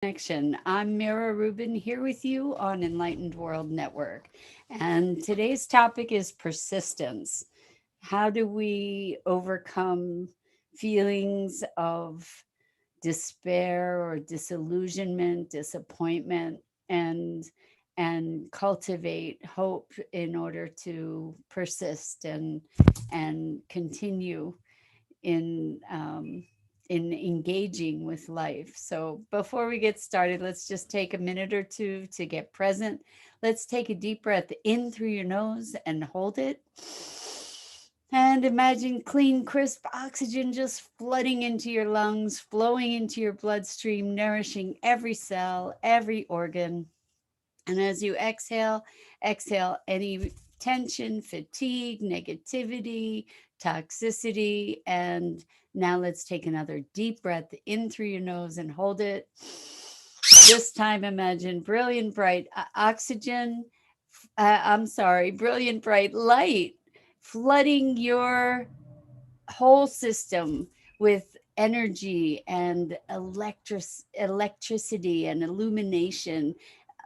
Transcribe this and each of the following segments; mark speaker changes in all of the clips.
Speaker 1: Connection. I'm Mira Rubin here with you on Enlightened World Network. And today's topic is persistence. How do we overcome feelings of despair or disillusionment, disappointment, and cultivate hope in order to persist and continue in in engaging with life. So before we get started, let's just take a minute or two to get present. Let's take a deep breath in through your nose and hold it. And imagine clean, crisp oxygen just flooding into your lungs, flowing into your bloodstream, nourishing every cell, every organ. And as you exhale, exhale any tension, fatigue, negativity, toxicity. And now let's take another deep breath in through your nose and hold it. This time, imagine brilliant, bright oxygen. I'm sorry, brilliant, bright light flooding your whole system with energy and electricity and illumination,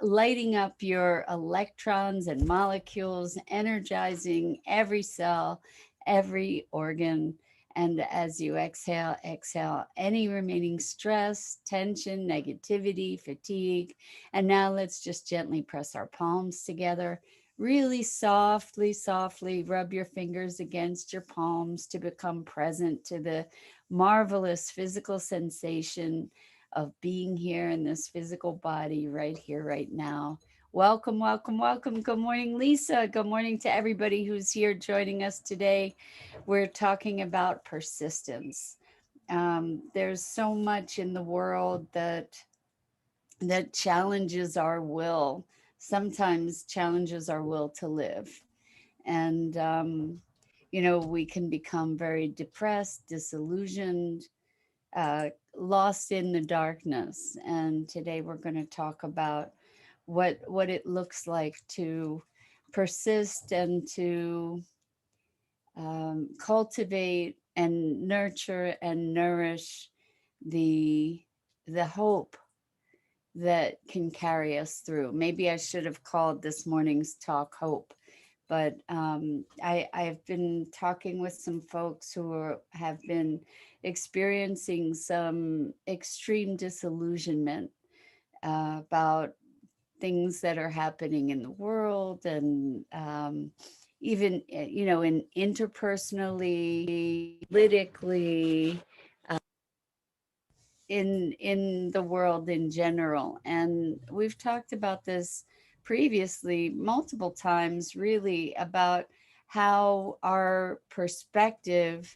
Speaker 1: lighting up your electrons and molecules, energizing every cell, every organ. And as you exhale, exhale any remaining stress, tension, negativity, fatigue. And now let's just gently press our palms together. Really softly, softly rub your fingers against your palms to become present to the marvelous physical sensation of being here in this physical body right here, right now. Welcome, welcome, welcome. Good morning, Lisa. Good morning to everybody who's here joining us today. We're talking about persistence. There's so much in the world that challenges our will, sometimes challenges our will to live. And, we can become very depressed, disillusioned, lost in the darkness. And today we're going to talk about what it looks like to persist and to cultivate and nurture and nourish the the hope that can carry us through. Maybe I should have called this morning's talk hope, but I've been talking with some folks have been experiencing some extreme disillusionment about things that are happening in the world and even, in interpersonally, politically, in the world in general. And we've talked about this previously multiple times, really, about how our perspective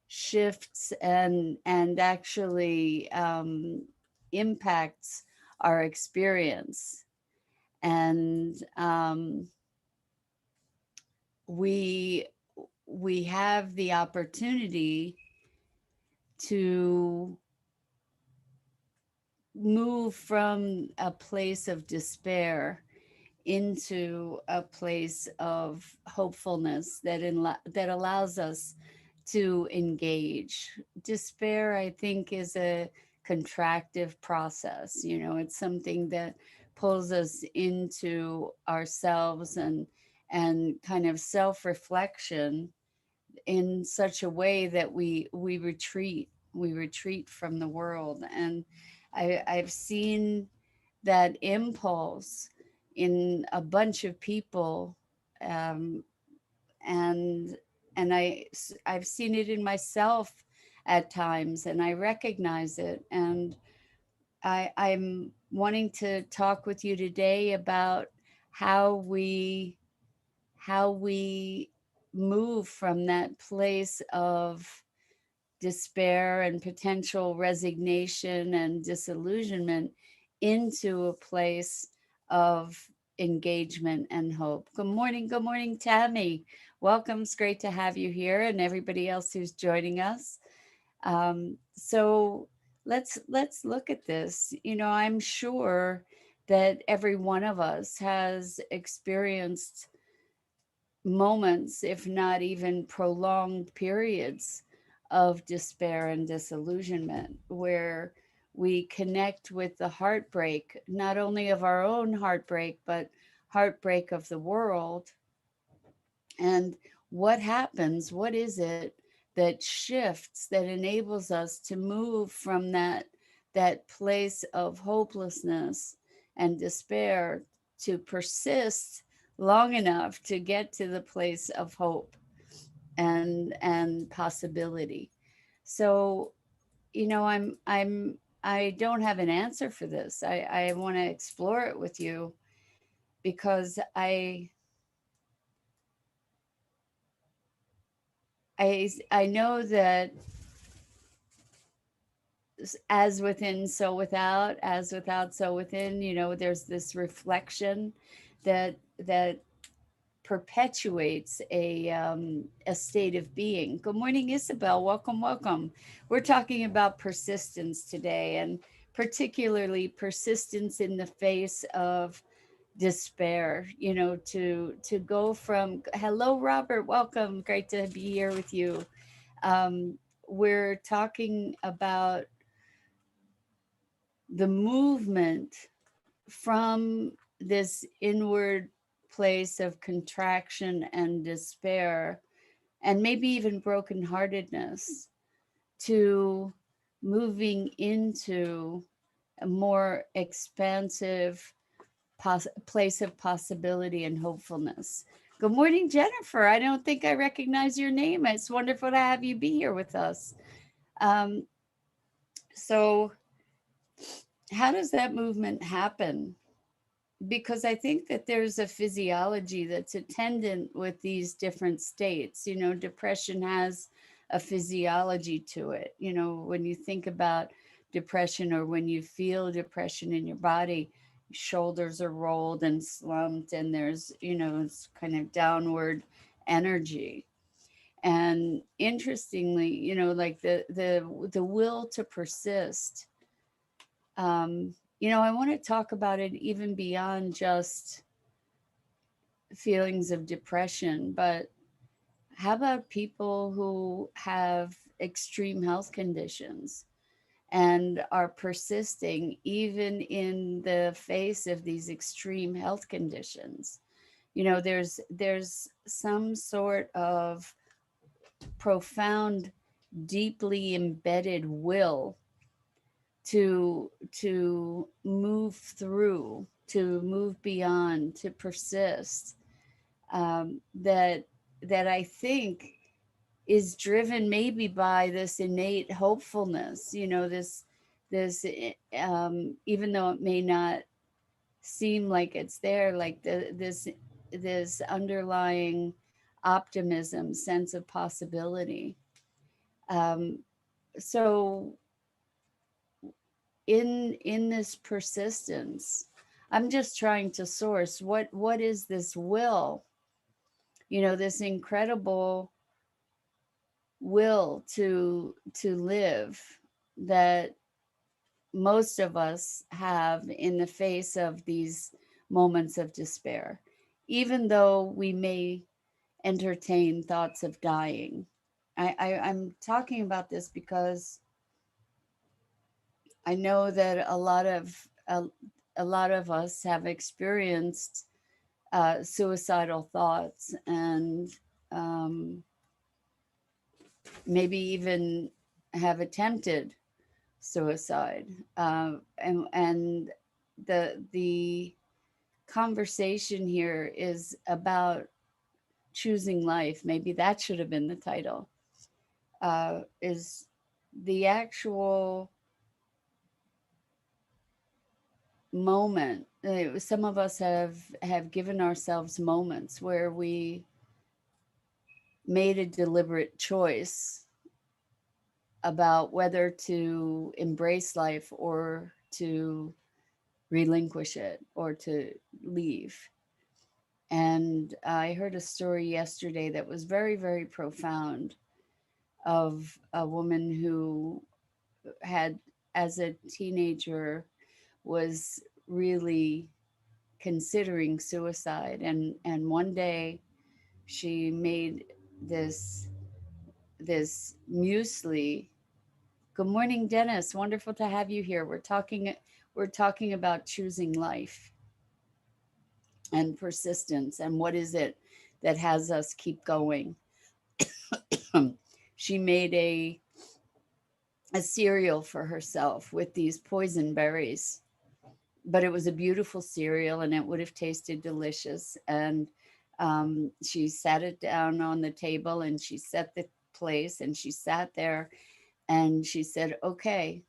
Speaker 1: shifts and actually impacts our experience. And we we have the opportunity to move from a place of despair into a place of hopefulness that allows us to engage. Despair, I think, is a contractive process. It's something that pulls us into ourselves and kind of self-reflection in such a way that we retreat from the world. And I've seen that impulse in a bunch of people, um, and I've seen it in myself at times, and I recognize it. And I'm wanting to talk with you today about how we how we move from that place of despair and potential resignation and disillusionment into a place of engagement and hope. Good morning, Tammy. Welcome. It's great to have you here and everybody else who's joining us. So let's look at this. I'm sure that every one of us has experienced moments, if not even prolonged periods of despair and disillusionment, where we connect with the heartbreak, not only of our own heartbreak, but heartbreak of the world. And what happens? What is it that shifts, that enables us to move from that place of hopelessness and despair to persist long enough to get to the place of hope and possibility? So, I don't have an answer for this. I want to explore it with you because I know that as within so without, as without so within, there's this reflection that perpetuates a state of being. Good morning, Isabel. Welcome, welcome. We're talking about persistence today, and particularly persistence in the face of despair. To go from hello, Robert. Welcome. Great to be here with you. We're talking about the movement from this inward place of contraction and despair, and maybe even brokenheartedness, to moving into a more expansive place of possibility and hopefulness. Good morning, Jennifer. I don't think I recognize your name. It's wonderful to have you be here with us. Um, so, how does that movement happen? Because I think that there's a physiology that's attendant with these different states. Depression has a physiology to it. When you think about depression, or when you feel depression in your body, shoulders are rolled and slumped, and there's, it's kind of downward energy. And interestingly, like the will to persist, I want to talk about it even beyond just feelings of depression, but how about people who have extreme health conditions and are persisting even in the face of these extreme health conditions? There's some sort of profound, deeply embedded will to move through, to move beyond, to persist, that I think is driven maybe by this innate hopefulness. Even though it may not seem like it's there, like this underlying optimism, sense of possibility. Um, so in this persistence, I'm just trying to source what is this will, this incredible will to live that most of us have in the face of these moments of despair, even though we may entertain thoughts of dying. I'm talking about this because I know that a lot of us have experienced suicidal thoughts, and um, maybe even have attempted suicide. And the conversation here is about choosing life. Maybe that should have been the title. Is the actual moment. Some of us have given ourselves moments where we made a deliberate choice about whether to embrace life or to relinquish it or to leave. And I heard a story yesterday that was very, very profound, of a woman who had, as a teenager, was really considering suicide. And one day she made this muesli Good morning, Dennis. Wonderful to have you here. We're talking about choosing life and persistence and what is it that has us keep going. She made a cereal for herself with these poison berries, but it was a beautiful cereal and it would have tasted delicious. And she sat it down on the table and she set the place and she sat there and she said, "Okay,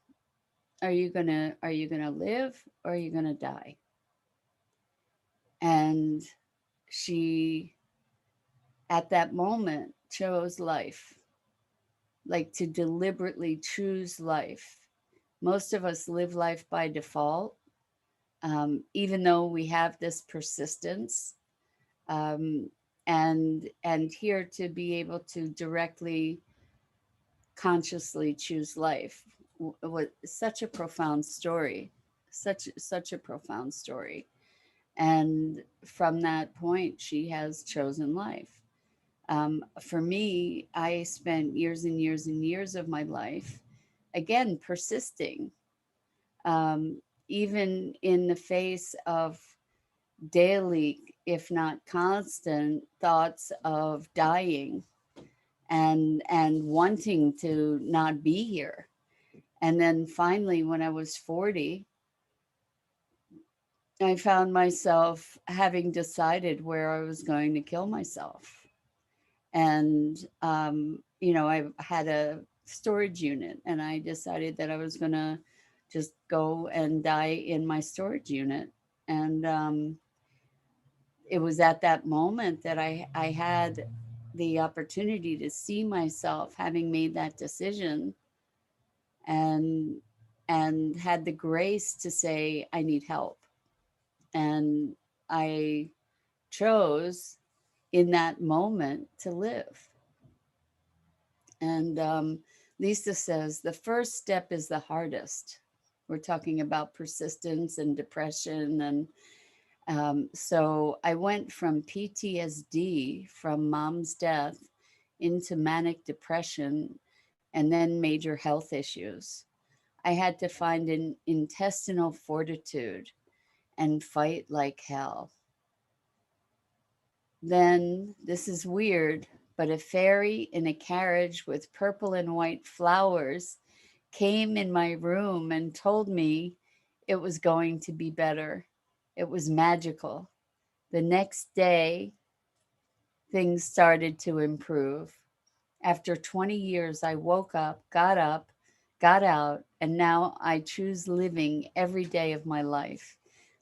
Speaker 1: are you gonna live or are you gonna die?" And she, at that moment, chose life, like to deliberately choose life. Most of us live life by default, even though we have this persistence, um, and here to be able to directly, consciously choose life. What such a profound story, such a profound story. And from that point, she has chosen life. For me, I spent years and years and years of my life, again, persisting, even in the face of daily, if not constant, thoughts of dying and wanting to not be here. And then finally, when I was 40, I found myself having decided where I was going to kill myself. And, I had a storage unit and I decided that I was going to just go and die in my storage unit. And it was at that moment that I had the opportunity to see myself having made that decision, and had the grace to say I need help. And I chose in that moment to live. And Lisa says the first step is the hardest. We're talking about persistence and depression. And so I went from PTSD from mom's death into manic depression and then major health issues. I had to find an intestinal fortitude and fight like hell. Then, this is weird, but a fairy in a carriage with purple and white flowers came in my room and told me it was going to be better. It was magical. The next day, things started to improve. After 20 years, I woke up, got out, and now I choose living every day of my life.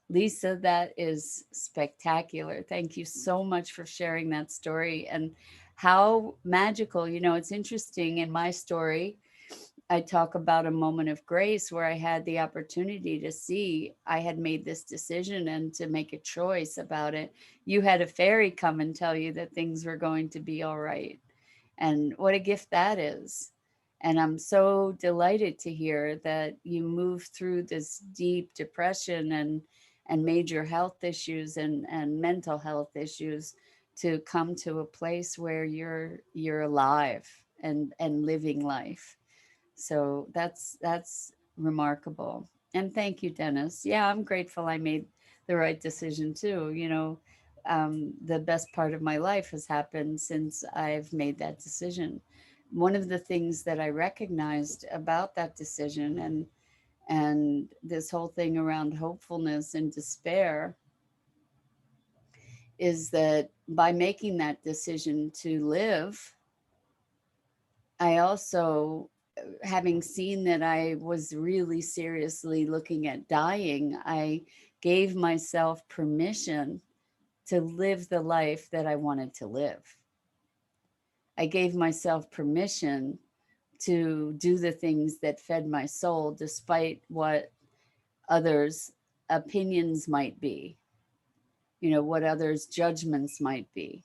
Speaker 1: Lisa, that is spectacular. Thank you so much for sharing that story and how magical. It's interesting in my story. I talk about a moment of grace where I had the opportunity to see I had made this decision and to make a choice about it. You had a fairy come and tell you that things were going to be all right. And what a gift that is. And I'm so delighted to hear that you moved through this deep depression and major health issues and mental health issues to come to a place where you're alive and living life. So that's remarkable. And thank you, Dennis. Yeah, I'm grateful I made the right decision too. The best part of my life has happened since I've made that decision. One of the things that I recognized about that decision and this whole thing around hopefulness and despair is that by making that decision to live, I also, having seen that I was really seriously looking at dying, I gave myself permission to live the life that I wanted to live. I gave myself permission to do the things that fed my soul, despite what others' opinions might be, what others' judgments might be.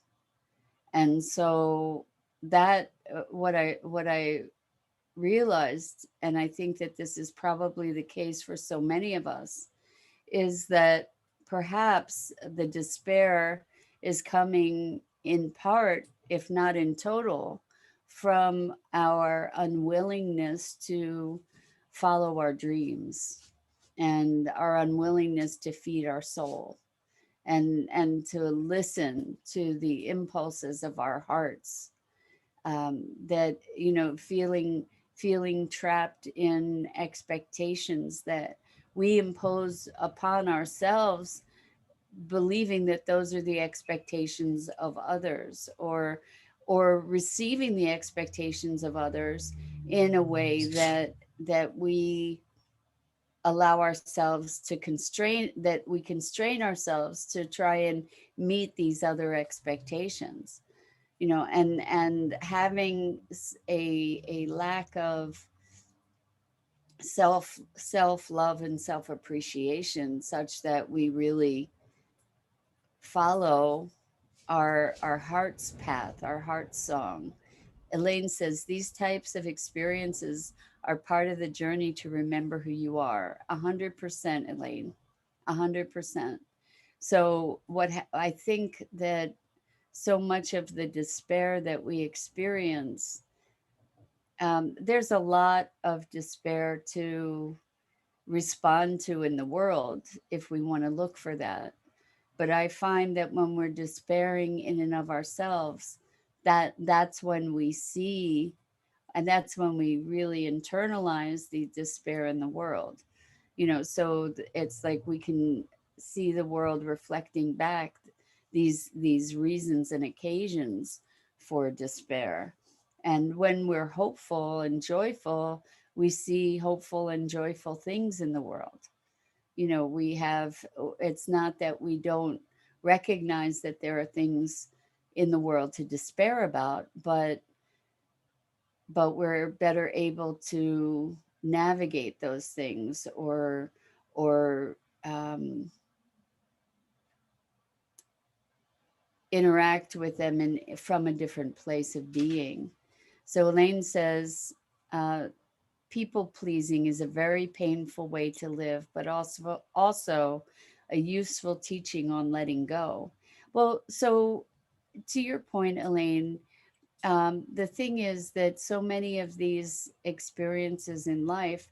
Speaker 1: And so that what I realized, and I think that this is probably the case for so many of us, is that perhaps the despair is coming in part, if not in total, from our unwillingness to follow our dreams and our unwillingness to feed our soul and to listen to the impulses of our hearts, that feeling trapped in expectations that we impose upon ourselves, believing that those are the expectations of others, or receiving the expectations of others in a way that we allow ourselves to constrain ourselves to try and meet these other expectations, and having a lack of self love and self appreciation, such that we really follow our heart's path, our heart's song. Elaine says these types of experiences are part of the journey to remember who you are. 100%, Elaine. 100%. So I think that so much of the despair that we experience, there's a lot of despair to respond to in the world if we want to look for that. But I find that when we're despairing in and of ourselves, that's when we see, and that's when we really internalize the despair in the world. So it's like we can see the world reflecting back these reasons and occasions for despair. And when we're hopeful and joyful, we see hopeful and joyful things in the world. We have, it's not that we don't recognize that there are things in the world to despair about, but we're better able to navigate those things, or interact with them from a different place of being. So Elaine says, uh, people pleasing is a very painful way to live, but also a useful teaching on letting go. Well, so to your point, Elaine, the thing is that so many of these experiences in life,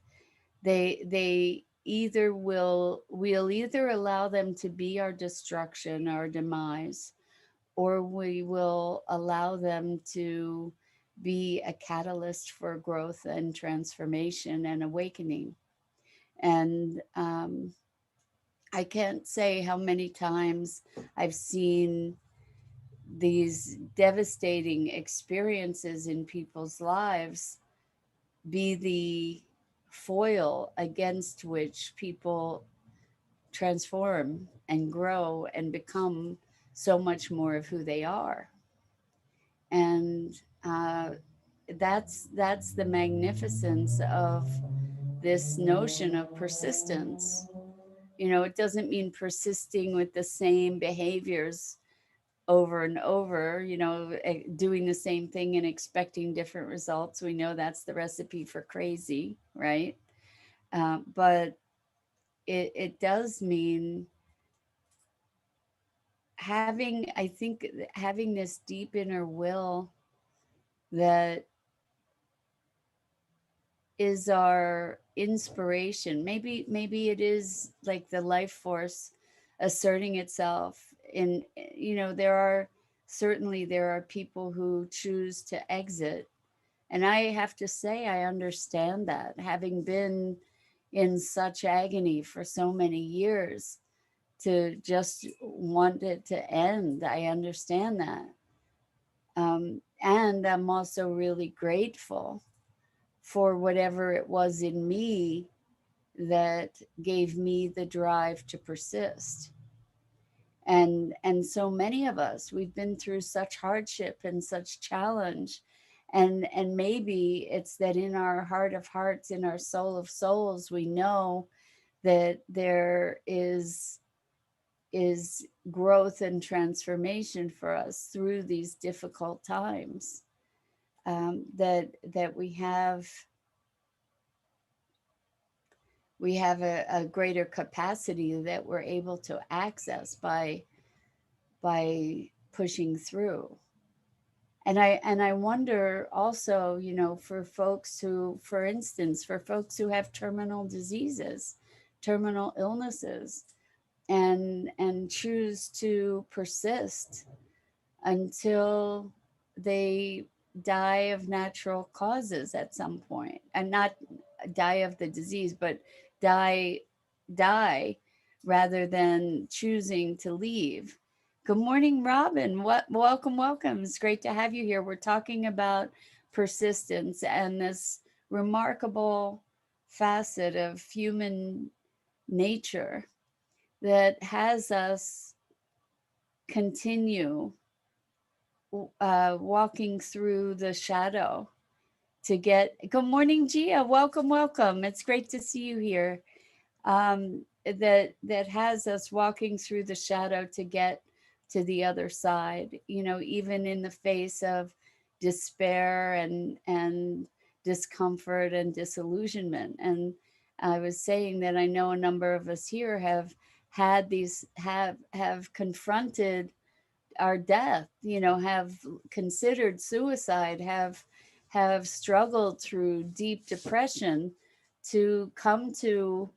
Speaker 1: they either we'll either allow them to be our destruction, our demise, or we will allow them to be a catalyst for growth and transformation and awakening. And I can't say how many times I've seen these devastating experiences in people's lives be the foil against which people transform and grow and become so much more of who they are. And uh, that's the magnificence of this notion of persistence. It doesn't mean persisting with the same behaviors over and over, doing the same thing and expecting different results. We know that's the recipe for crazy, right? But it does mean I think, having this deep inner will that is our inspiration. Maybe it is like the life force asserting itself. In there are people who choose to exit, and I have to say I understand that, having been in such agony for so many years, to just want it to end. I understand that. And I'm also really grateful for whatever it was in me that gave me the drive to persist. And so many of us, we've been through such hardship and such challenge, and maybe it's that in our heart of hearts, in our soul of souls, we know that there is growth and transformation for us through these difficult times, that we have a greater capacity that we're able to access by pushing through. And I wonder also, for folks who, for instance, for folks who have terminal diseases, terminal illnesses, and choose to persist until they die of natural causes at some point, and not die of the disease, but die die rather than choosing to leave. Good morning, Robin. Welcome. It's great to have you here. We're talking about persistence and this remarkable facet of human nature that has us continue walking through the shadow to get. Good morning, Gia. Welcome. It's great to see you here. That has us walking through the shadow to get to the other side. Even in the face of despair and discomfort and disillusionment. And I was saying that I know a number of us here have confronted our death, have considered suicide, have struggled through deep depression to come to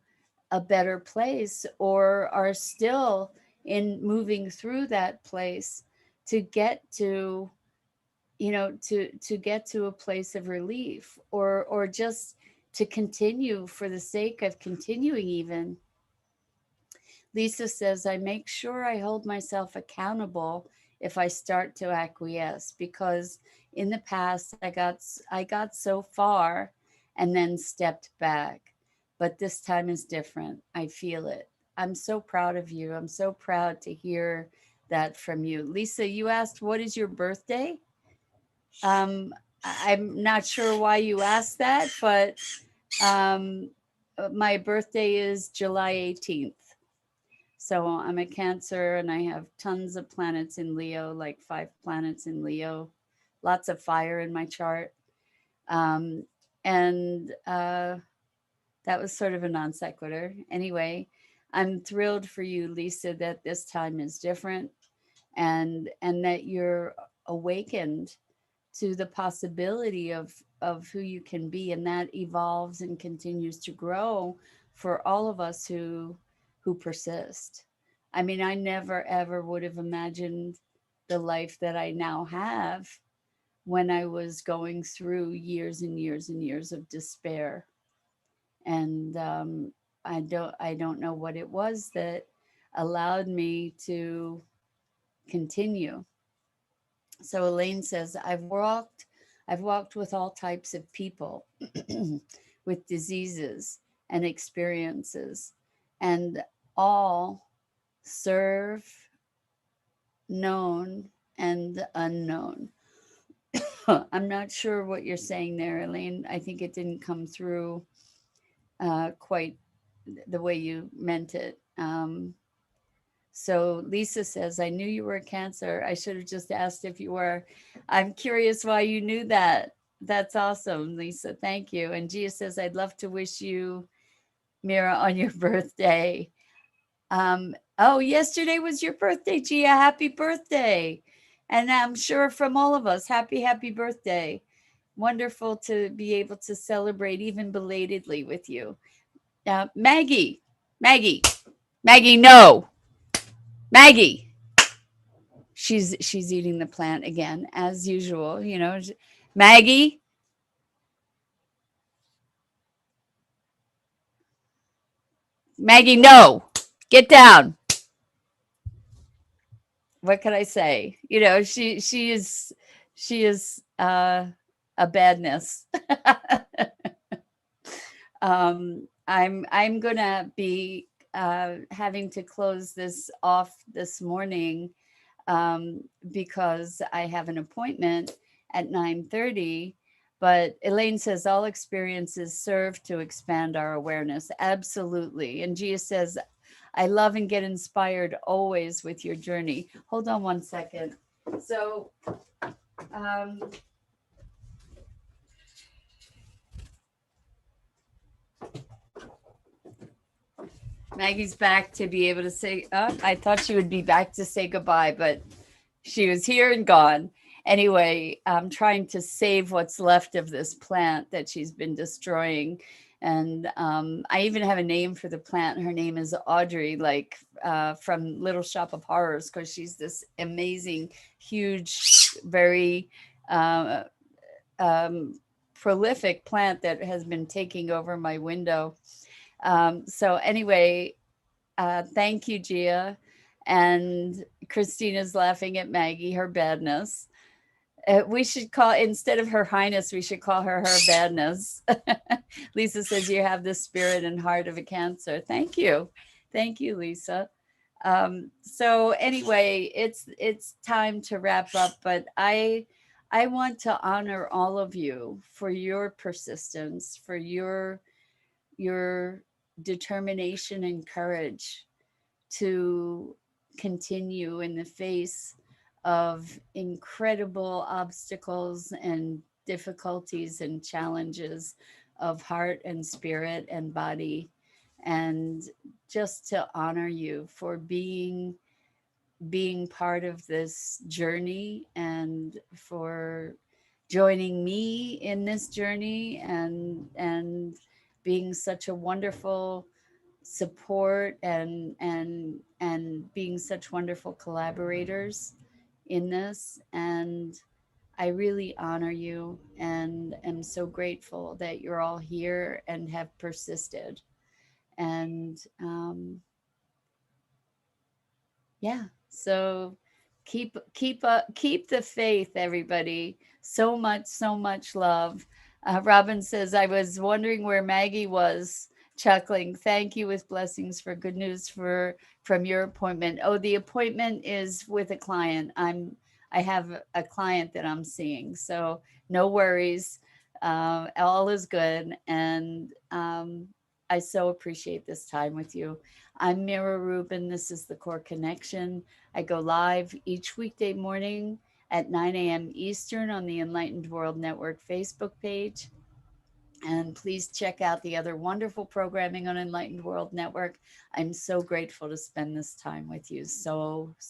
Speaker 1: a better place, or are still in moving through that place to get to to get to a place of relief, or just to continue for the sake of continuing. Even Lisa says, I make sure I hold myself accountable if I start to acquiesce, because in the past I got so far and then stepped back. But this time is different. I feel it. I'm so proud of you. I'm so proud to hear that from you. Lisa, you asked, what is your birthday? I'm not sure why you asked that, but um, my birthday is July 18th. So I'm a Cancer and I have tons of planets in Leo, like 5 planets in Leo, lots of fire in my chart. Um, and that was sort of a non sequitur. Anyway, I'm thrilled for you, Lisa, that this time is different, and that you're awakened to the possibility of who you can be, and that evolves and continues to grow for all of us who persist. I mean, I never ever would have imagined the life that I now have when I was going through years and years and years of despair. And I don't know what it was that allowed me to continue. So Elaine says, I've walked with all types of people with diseases and experiences, and all serve, known and unknown. I'm not sure what you're saying there, Elaine. I think it didn't come through quite the way you meant it. So Lisa says, I knew you were a Cancer. I should have just asked if you were. I'm curious why you knew that. That's awesome, Lisa. Thank you. And Gia says, I'd love to wish you, Mira, on your birthday. Oh, yesterday was your birthday, Gia. Happy birthday. And I'm sure from all of us, happy birthday. Wonderful to be able to celebrate even belatedly with you. Maggie, Maggie, Maggie, no. Maggie. She's eating the plant again, as usual. Maggie, Maggie, no, get down. What can I say? She is a badness. I'm gonna be having to close this off this morning, because I have an appointment at 9:30. But Elaine says all experiences serve to expand our awareness. Absolutely. And Gia says, I love and get inspired always with your journey. Hold on one second. So, um, Maggie's back to be able to say, oh, I thought she would be back to say goodbye, but she was here and gone. Anyway, I'm trying to save what's left of this plant that she's been destroying. And I even have a name for the plant. Her name is Audrey, like from Little Shop of Horrors, because she's this amazing, huge, very uh, um, prolific plant that has been taking over my window. So, anyway, thank you, Gia. And Christina's laughing at Maggie, her badness. We should call, instead of her highness, we should call her her badness. Lisa says you have the spirit and heart of a Cancer. Thank you. Thank you, Lisa. So anyway, it's time to wrap up, but I want to honor all of you for your persistence, for your determination and courage to continue in the face of incredible obstacles and difficulties and challenges of heart and spirit and body. And just to honor you for being part of this journey and for joining me in this journey and being such a wonderful support and being such wonderful collaborators in this. And I really honor you and am so grateful that you're all here and have persisted. And yeah, so keep the faith, everybody. So much love. Robin says, I was wondering where Maggie was, chuckling. Thank you, with blessings for good news for from your appointment. Oh, the appointment is with a client. I have a client that I'm seeing, so no worries. All is good, and I so appreciate this time with you. I'm Mira Rubin. This is the Core Connection. I go live each weekday morning at 9 a.m. Eastern on the Enlightened World Network Facebook page. And please check out the other wonderful programming on Enlightened World Network. I'm so grateful to spend this time with you. So,